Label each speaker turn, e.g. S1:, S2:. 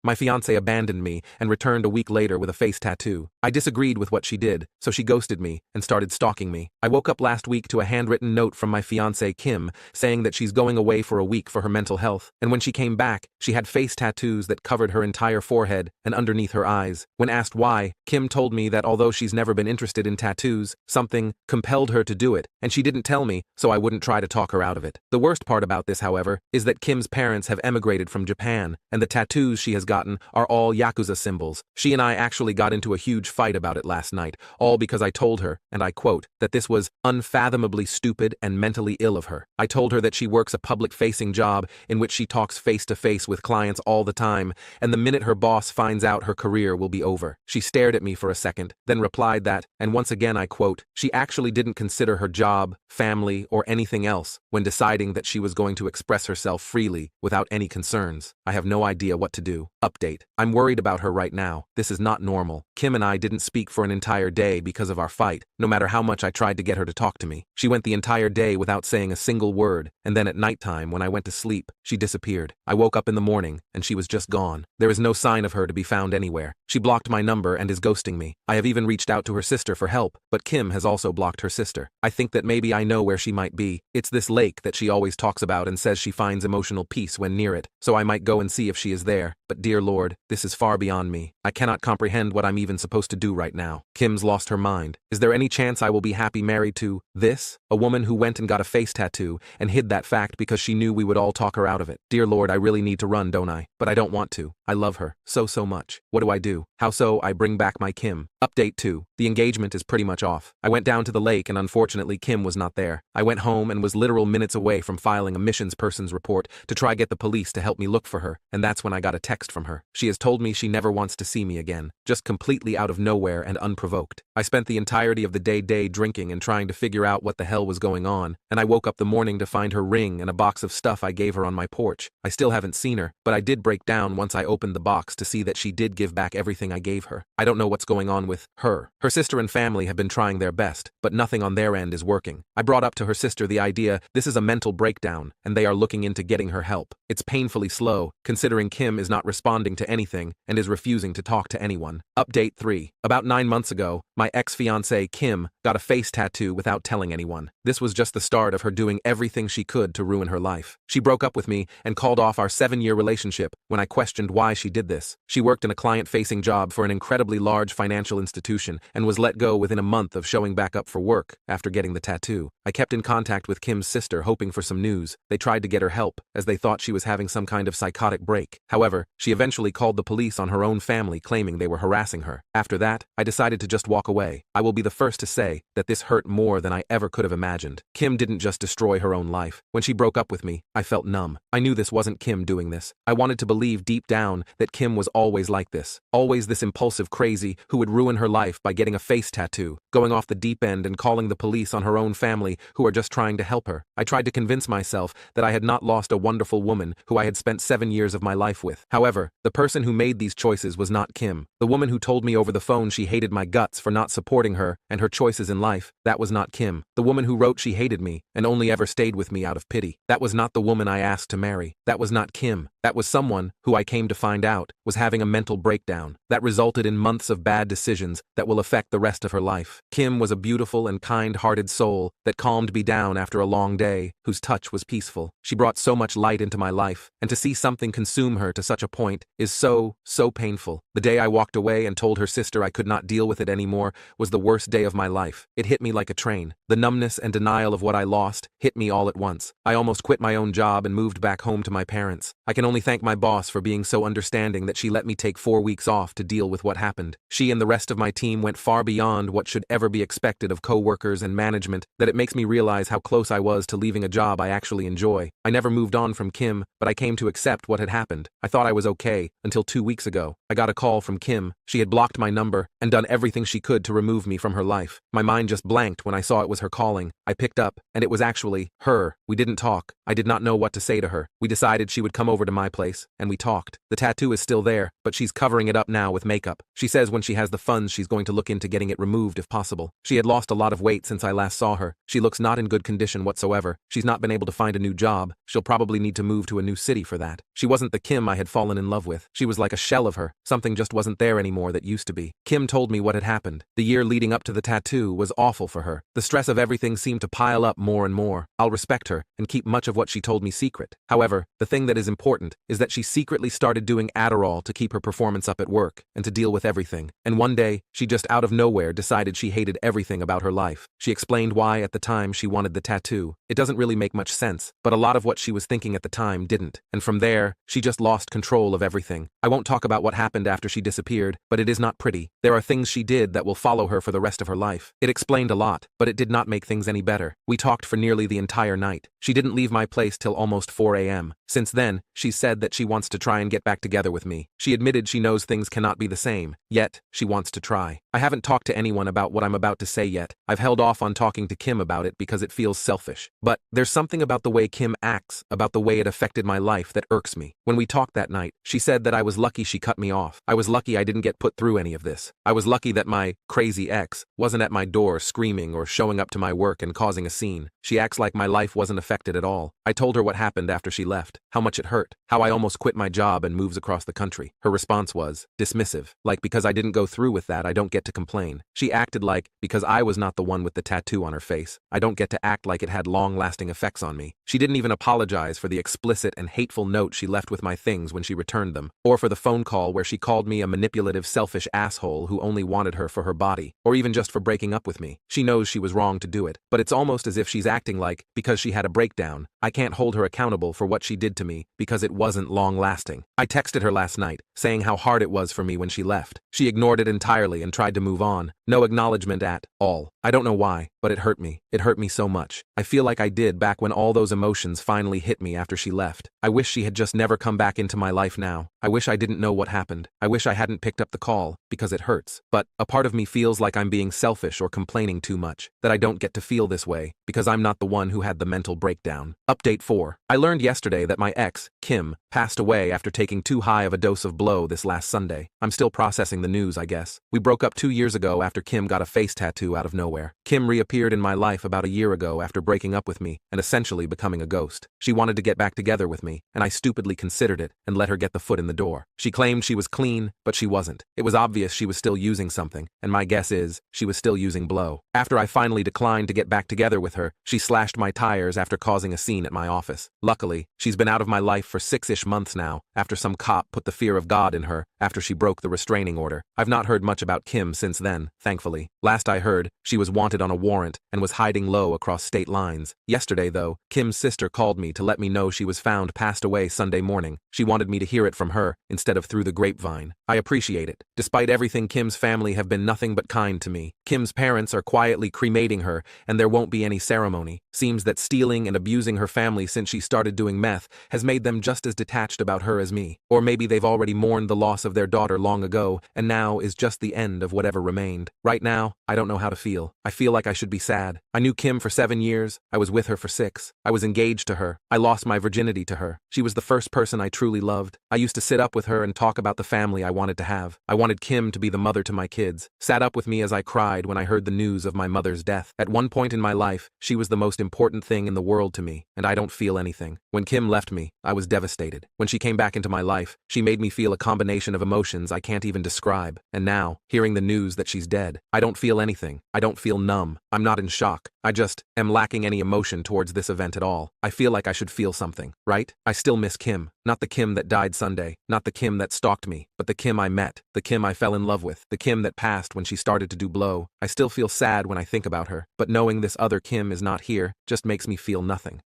S1: My fiance abandoned me and returned a week later with a face tattoo. I disagreed with what she did, so she ghosted me and started stalking me. I woke up last week to a handwritten note from my fiance Kim saying that she's going away for a week for her mental health, and when she came back, she had face tattoos that covered her entire forehead and underneath her eyes. When asked why, Kim told me that although she's never been interested in tattoos, something compelled her to do it, and she didn't tell me, so I wouldn't try to talk her out of it. The worst part about this, however, is that Kim's parents have emigrated from Japan, and the tattoos she has gotten are all Yakuza symbols. She and I actually got into a huge fight about it last night, all because I told her, and I quote, that this was unfathomably stupid and mentally ill of her. I told her that she works a public-facing job in which she talks face-to-face with clients all the time, and the minute her boss finds out, her career will be over. She stared at me for a second, then replied that, and once again I quote, she actually didn't consider her job, family, or anything else when deciding that she was going to express herself freely without any concerns. I have no idea what to do. Update. I'm worried about her right now. This is not normal. Kim and I didn't speak for an entire day because of our fight, no matter how much I tried to get her to talk to me. She went the entire day without saying a single word, and then at nighttime, when I went to sleep, she disappeared. I woke up in the morning, and she was just gone. There is no sign of her to be found anywhere. She blocked my number and is ghosting me. I have even reached out to her sister for help, but Kim has also blocked her sister. I think that maybe I know where she might be. It's this lake that she always talks about and says she finds emotional peace when near it, so I might go and see if she is there. But dear Lord, this is far beyond me. I cannot comprehend what I'm even supposed to do right now. Kim's lost her mind. Is there any chance I will be happy married to this? A woman who went and got a face tattoo and hid that fact because she knew we would all talk her out of it. Dear Lord, I really need to run, don't I? But I don't want to. I love her so much. What do I do? How so I bring back my Kim? Update 2. The engagement is pretty much off. I went down to the lake and unfortunately Kim was not there. I went home and was literal minutes away from filing a missions person's report to try get the police to help me look for her, and that's when I got a text from her. She has told me she never wants to see me again, just completely out of nowhere and unprovoked. I spent the entirety of the day drinking and trying to figure out what the hell was going on, and I woke up the morning to find her ring and a box of stuff I gave her on my porch. I still haven't seen her, but I did break down once I opened the box to see that she did give back everything I gave her. I don't know what's going on with her. Her sister and family have been trying their best, but nothing on their end is working. I brought up to her sister the idea this is a mental breakdown, and they are looking into getting her help. It's painfully slow, considering Kim is not responding to anything and is refusing to talk to anyone. Update 3. About 9 months ago, my ex-fiancée Kim got a face tattoo without telling anyone. This was just the start of her doing everything she could to ruin her life. She broke up with me and called off our 7-year relationship when I questioned why she did this. She worked in a client-facing job for an incredibly large financial institution and was let go within a month of showing back up for work after getting the tattoo. I kept in contact with Kim's sister hoping for some news. They tried to get her help as they thought she was having some kind of psychotic break. However, she eventually called the police on her own family claiming they were harassing her. After that, I decided to just walk away. I will be the first to say that this hurt more than I ever could have imagined. Kim didn't just destroy her own life. When she broke up with me, I felt numb. I knew this wasn't Kim doing this. I wanted to believe deep down that Kim was always like this. Always this impulsive crazy who would ruin her life by getting a face tattoo, going off the deep end and calling the police on her own family who are just trying to help her. I tried to convince myself that I had not lost a wonderful woman who I had spent 7 years of my life with. However, the person who made these choices was not Kim. The woman who told me over the phone she hated my guts for not supporting her and her choices in life, that was not Kim. The woman who wrote she hated me and only ever stayed with me out of pity, that was not the woman I asked to marry. That was not Kim. That was someone who I came to find out was having a mental breakdown that resulted in months of bad decisions that will affect the rest of her life. Kim was a beautiful and kind-hearted soul that calmed me down after a long day, whose touch was peaceful. She brought so much light into my life, and to see something consume her to such a point is so painful. The day I walked away and told her sister I could not deal with it anymore was the worst day of my life. It hit me like a train. The numbness and denial of what I lost hit me all at once. I almost quit my own job and moved back home to my parents. I can only thank my boss for being so understanding that she let me take 4 weeks off to deal with what happened. She and the rest of my team went far beyond what should ever be expected of co-workers and management that it makes me realize how close I was to leaving a job I actually enjoy. I never moved on from Kim, but I came to accept what had happened. I thought I was okay until 2 weeks ago. I got a call from Kim. She had blocked my number and done everything she could could to remove me from her life. My mind just blanked when I saw it was her calling. I picked up, and it was actually her. We didn't talk. I did not know what to say to her. We decided she would come over to my place, and we talked. The tattoo is still there, but she's covering it up now with makeup. She says when she has the funds she's going to look into getting it removed if possible. She had lost a lot of weight since I last saw her. She looks not in good condition whatsoever. She's not been able to find a new job. She'll probably need to move to a new city for that. She wasn't the Kim I had fallen in love with. She was like a shell of her. Something just wasn't there anymore that used to be. Kim told me what had happened. The year leading up to the tattoo was awful for her. The stress of everything seemed to pile up more and more. I'll respect her and keep much of what she told me secret. However, the thing that is important is that she secretly started doing Adderall to keep her performance up at work and to deal with everything. And one day, she just out of nowhere decided she hated everything about her life. She explained why at the time she wanted the tattoo. It doesn't really make much sense, but a lot of what she was thinking at the time didn't. And from there, she just lost control of everything. I won't talk about what happened after she disappeared, but it is not pretty. There are things she did that will follow her for the rest of her life. It explained a lot, but it did not make things any better. We talked for nearly the entire night. She didn't leave my place till almost 4 a.m. Since then, she said that she wants to try and get back together with me. She admitted she knows things cannot be the same, yet she wants to try. I haven't talked to anyone about what I'm about to say yet. I've held off on talking to Kim about it because it feels selfish. But there's something about the way Kim acts, about the way it affected my life that irks me. When we talked that night, she said that I was lucky she cut me off. I was lucky I didn't get put through any of this. I was lucky that my crazy ex wasn't at my door screaming or showing up to my work and causing a scene. She acts like my life wasn't affected at all. I told her what happened after she left, how much it hurt, how I almost quit my job and moves across the country. Her response was dismissive, like because I didn't go through with that I don't get to complain. She acted like because I was not the one with the tattoo on her face, I don't get to act like it had long-lasting effects on me. She didn't even apologize for the explicit and hateful note she left with my things when she returned them, or for the phone call where she called me a manipulative, selfish asshole who only wanted her for her body, or even just for breaking up with me. She knows she was wrong to do it, but it's almost as if she's acting like, because she had a breakdown, I can't hold her accountable for what she did to me because it wasn't long-lasting. I texted her last night, saying how hard it was for me when she left. She ignored it entirely and tried to move on. No acknowledgement at all. I don't know why, but it hurt me. It hurt me so much. I feel like I did back when all those emotions finally hit me after she left. I wish she had just never come back into my life now. I wish I didn't know what happened. I wish I hadn't picked up the call, because it hurts. But a part of me feels like I'm being selfish or complaining too much, that I don't get to feel this way, because I'm not the one who had the mental breakdown. Update 4. I learned yesterday that my ex, Kim, passed away after taking too high of a dose of blow this last Sunday. I'm still processing the news, I guess. We broke up 2 years ago after Kim got a face tattoo out of nowhere. Kim reappeared in my life about a year ago after breaking up with me and essentially becoming a ghost. She wanted to get back together with me, and I stupidly considered it and let her get the foot in the door. She claimed she was clean, but she wasn't. It was obvious she was still using something, and my guess is she was still using blow. After I finally declined to get back together with her, she slashed my tires after causing a scene at my office. Luckily, she's been out of my life for 6-ish months now, after some cop put the fear of God in her after she broke the restraining order. I've not heard much about Kim since then, thankfully. Last I heard, she was wanted on a warrant and was hiding low across state lines. Yesterday, though, Kim's sister called me to let me know she was found passed away Sunday morning. She wanted me to hear it from her instead of through the grapevine. I appreciate it. Despite everything, Kim's family have been nothing but kind to me. Kim's parents are quietly cremating her, and there won't be any ceremony. Seems that stealing and abusing her family since she started doing meth has made them just as detached about her as me. Or maybe they've already mourned the loss of their daughter long ago, and now is just the end of whatever remained. Right now, I don't know how to feel. I feel like I should be sad. I knew Kim for 7 years. I was with her for 6. I was engaged to her. I lost my virginity to her. She was the first person I truly loved. I used to sit up with her and talk about the family I wanted to have. I wanted Kim to be the mother to my kids. Sat up with me as I cried when I heard the news of my mother's death. At one point in my life, she was the most important thing in the world to me, and I don't feel anything. When Kim left me, I was devastated. When she came back into my life, she made me feel a combination of emotions I can't even describe. And now, hearing the news that she's dead, I don't feel anything. I don't feel numb. I'm not in shock. I just am lacking any emotion towards this event at all. I feel like I should feel something, right? I still miss Kim. Not the Kim that died Sunday, not the Kim that stalked me, but the Kim I met, the Kim I fell in love with, the Kim that passed when she started to do blow. I still feel sad when I think about her, but knowing this other Kim is not here just makes me feel nothing.